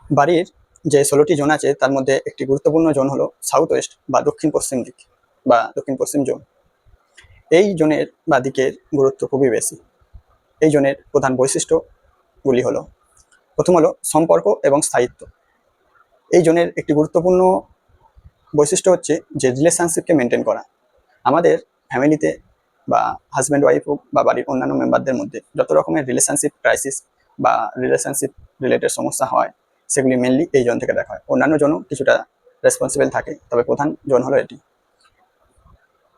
বাড়ির যে 16টি জোন আছে তার মধ্যে একটি গুরুত্বপূর্ণ জোন হলো সাউথ ওয়েস্ট বা দক্ষিণ পশ্চিম দিক বা দক্ষিণ পশ্চিম জোন। এই জোনের বা দিকের গুরুত্ব খুবই বেশি। এই জোনের প্রধান বৈশিষ্ট্যগুলি হলো, প্রথম হলো সম্পর্ক এবং স্থায়িত্ব। এই জোনের একটি গুরুত্বপূর্ণ বৈশিষ্ট্য হচ্ছে যে রিলেশনশিপকে মেনটেন করা। আমাদের ফ্যামিলিতে বা হাজব্যান্ড ওয়াইফ হোক বা বাড়ির অন্যান্য মেম্বারদের মধ্যে যত রকমের রিলেশনশিপ ক্রাইসিস বা রিলেশনশিপ রিলেটেড সমস্যা হয়, সেগুলি মেনলি এই জোন থেকে দেখা হয়। অন্যান্য জোনও কিছুটা রেসপন্সিবল থাকে, তবে প্রধান জোন হলো এটি।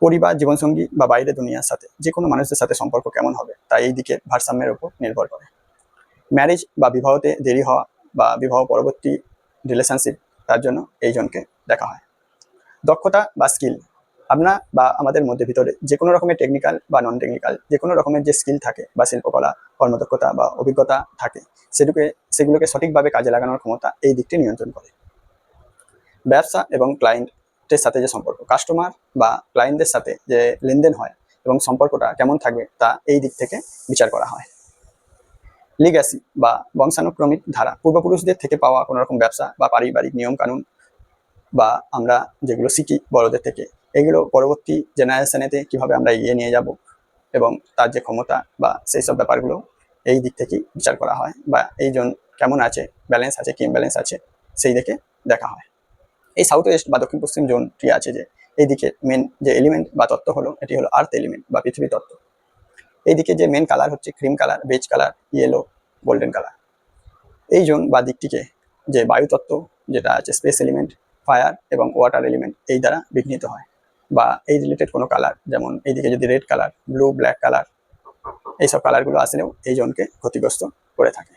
পরিবার, জীবনসঙ্গী বা বাইরের দুনিয়ার সাথে যে কোনো মানুষের সাথে সম্পর্ক কেমন হবে তা এই দিকে ভারসাম্যের উপর নির্ভর করে। ম্যারেজ বা বিবাহতে দেরি হওয়া বা বিবাহ পরবর্তী রিলেশনশিপ, তার জন্য এই জনকে দেখা হয়। দক্ষতা বা স্কিল, আপনার বা আমাদের মধ্যে ভিতরে যে কোনো রকমের টেকনিক্যাল বা নন টেকনিক্যাল যে কোনো রকমের যে স্কিল থাকে বা শিল্পকলা, কর্মদক্ষতা বা অভিজ্ঞতা থাকে, সেগুলোকে সঠিকভাবে কাজে লাগানোর ক্ষমতা এই দিকটি নিয়ন্ত্রণ করে। ব্যবসা এবং ক্লায়েন্টের সাথে যে সম্পর্ক, কাস্টমার বা ক্লায়েন্টদের সাথে যে লেনদেন হয় এবং সম্পর্কটা কেমন থাকবে তা এই দিক থেকে বিচার করা হয়। লিগ্যাসি বা বংশানুক্রমিক ধারা, পূর্বপুরুষদের থেকে পাওয়া কোনো রকম ব্যবসা বা পারিবারিক নিয়মকানুন বা আমরা যেগুলো শিখি বড়দের থেকে, এগুলো পরবর্তী জেনারেশনেতে কীভাবে আমরা এগিয়ে নিয়ে যাব এবং তার যে ক্ষমতা বা সেই সব ব্যাপারগুলো এই দিক থেকেই বিচার করা হয়, বা এই জন কেমন আছে, ব্যালেন্স আছে কি ইমব্যালেন্স আছে, সেই দিকে দেখা হয়। এই সাউথ ওয়েস্ট বা দক্ষিণ পশ্চিম জোনটি আছে যে এইদিকে মেন যে এলিমেন্ট বা তত্ত্ব হলো, এটি হলো আর্থ এলিমেন্ট বা পৃথিবী তত্ত্ব। এইদিকে যে মেন কালার হচ্ছে cream colour, beige colour, yellow, golden colour. এই জোন বা দিকটিকে যে বায়ুতত্ত্ব যেটা আছে স্পেস এলিমেন্ট, ফায়ার এবং ওয়াটার এলিমেন্ট এই দ্বারা বিঘ্নিত হয়, বা এই রিলেটেড কোনো কালার, যেমন এইদিকে যদি red colour, blue, black colour, এইসব কালারগুলো আসলেও এই জোনকে ক্ষতিগ্রস্ত করে থাকে।